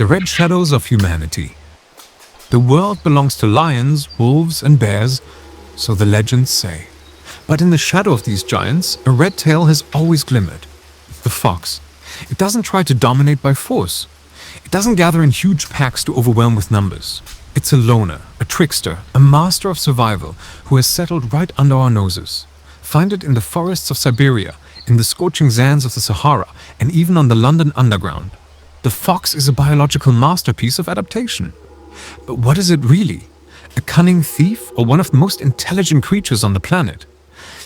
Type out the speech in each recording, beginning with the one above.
the red shadows of humanity. The world belongs to lions, wolves, and bears, so the legends say. But in the shadow of these giants, a red tail has always glimmered. The fox. It doesn't try to dominate by force. It doesn't gather in huge packs to overwhelm with numbers. It's a loner, a trickster, a master of survival who has settled right under our noses. Find it in the forests of Siberia, in the scorching sands of the Sahara, and even on the London Underground. The fox is a biological masterpiece of adaptation. But what is it really? A cunning thief or one of the most intelligent creatures on the planet?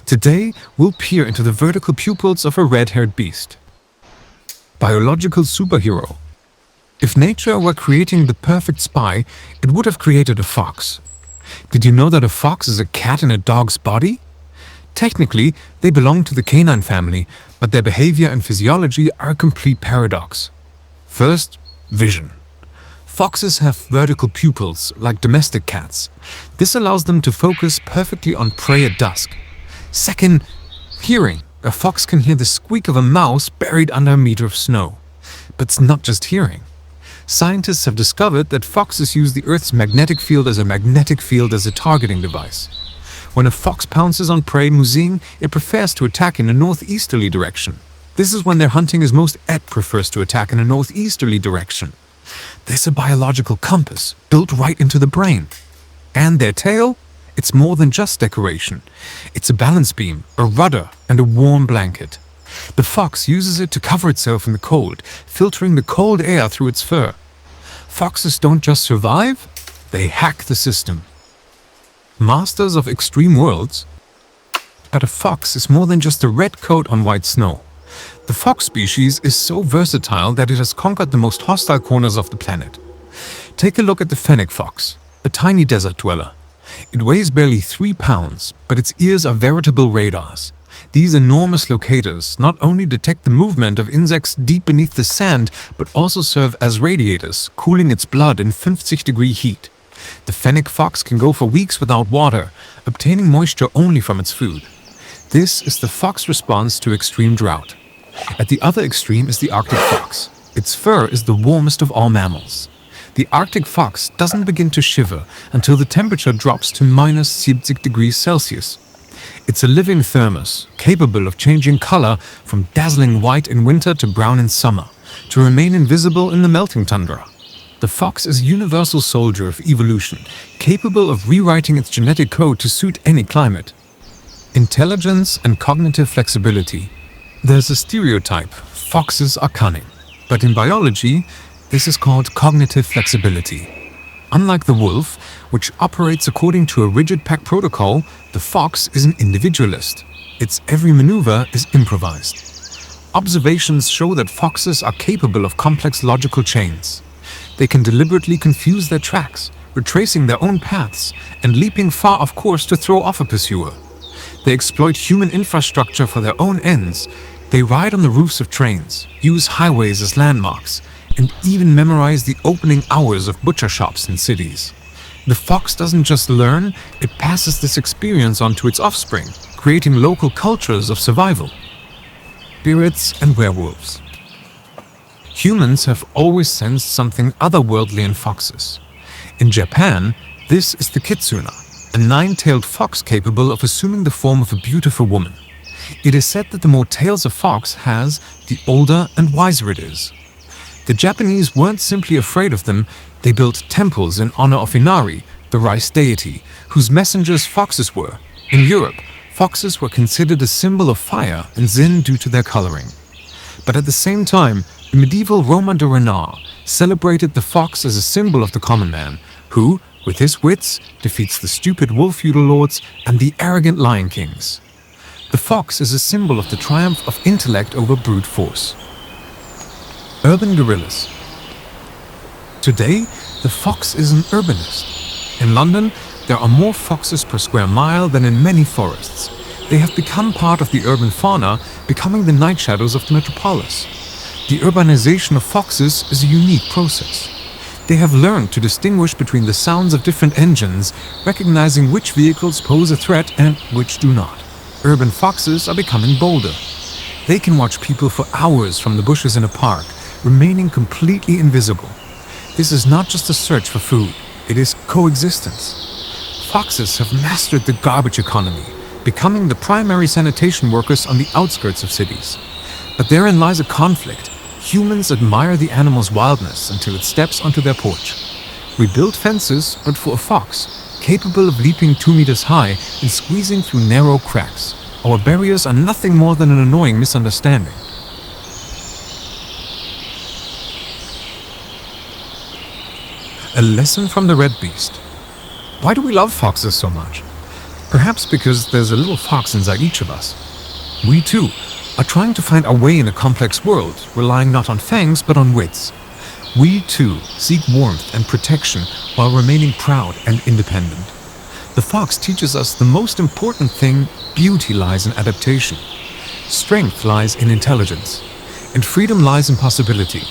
Today, we'll peer into the vertical pupils of a red-haired beast. Biological superhero. If nature were creating the perfect spy, it would have created a fox. Did you know that a fox is a cat in a dog's body? Technically, they belong to the canine family, but their behavior and physiology are a complete paradox. First, vision. Foxes have vertical pupils, like domestic cats. This allows them to focus perfectly on prey at dusk. Second, hearing. A fox can hear the squeak of a mouse buried under a meter of snow. But it's not just hearing. Scientists have discovered that foxes use the Earth's magnetic field as a targeting device. When a fox pounces on prey moving, it prefers to attack in a northeasterly direction. This is when their hunting is most it prefers to attack in a northeasterly direction. There's a biological compass built right into the brain. And their tail? It's more than just decoration. It's a balance beam, a rudder, and a warm blanket. The fox uses it to cover itself in the cold, filtering the cold air through its fur. Foxes don't just survive, they hack the system. Masters of extreme worlds. But a fox is more than just a red coat on white snow. The fox species is so versatile that it has conquered the most hostile corners of the planet. Take a look at the fennec fox, a tiny desert dweller. It weighs barely 3 pounds, but its ears are veritable radars. These enormous locators not only detect the movement of insects deep beneath the sand, but also serve as radiators, cooling its blood in 50-degree heat. The fennec fox can go for weeks without water, obtaining moisture only from its food. This is the fox response to extreme drought. At the other extreme is the Arctic fox. Its fur is the warmest of all mammals. The Arctic fox doesn't begin to shiver until the temperature drops to minus 70 degrees Celsius. It's a living thermos, capable of changing color from dazzling white in winter to brown in summer, to remain invisible in the melting tundra. The fox is a universal soldier of evolution, capable of rewriting its genetic code to suit any climate. Intelligence and cognitive flexibility. There's a stereotype, foxes are cunning. But in biology, this is called cognitive flexibility. Unlike the wolf, which operates according to a rigid pack protocol, the fox is an individualist. Its every maneuver is improvised. Observations show that foxes are capable of complex logical chains. They can deliberately confuse their tracks, retracing their own paths and leaping far off course to throw off a pursuer. They exploit human infrastructure for their own ends. They ride on the roofs of trains, use highways as landmarks, and even memorize the opening hours of butcher shops in cities. The fox doesn't just learn, it passes this experience on to its offspring, creating local cultures of survival. Spirits and werewolves. Humans have always sensed something otherworldly in foxes. In Japan, this is the kitsune, a 9-tailed fox capable of assuming the form of a beautiful woman. It is said that the more tails a fox has, the older and wiser it is. The Japanese weren't simply afraid of them, they built temples in honor of Inari, the rice deity, whose messengers foxes were. In Europe, foxes were considered a symbol of fire and Zen due to their coloring. But at the same time, the medieval Roman de Renard celebrated the fox as a symbol of the common man, who, with his wits, defeats the stupid wolf feudal lords and the arrogant lion kings. The fox is a symbol of the triumph of intellect over brute force. Urban gorillas. Today, the fox is an urbanist. In London, there are more foxes per square mile than in many forests. They have become part of the urban fauna, becoming the night shadows of the metropolis. The urbanization of foxes is a unique process. They have learned to distinguish between the sounds of different engines, recognizing which vehicles pose a threat and which do not. Urban foxes are becoming bolder. They can watch people for hours from the bushes in a park, remaining completely invisible. This is not just a search for food, it is coexistence. Foxes have mastered the garbage economy, becoming the primary sanitation workers on the outskirts of cities. But therein lies a conflict. Humans admire the animal's wildness until it steps onto their porch. We build fences, but for a fox, capable of leaping 2 meters high and squeezing through narrow cracks. Our barriers are nothing more than an annoying misunderstanding. A lesson from the red beast. Why do we love foxes so much? Perhaps because there's a little fox inside each of us. We too are trying to find our way in a complex world, relying not on fangs but on wits. We too seek warmth and protection while remaining proud and independent. The fox teaches us the most important thing: beauty lies in adaptation. Strength lies in intelligence, and freedom lies in possibility.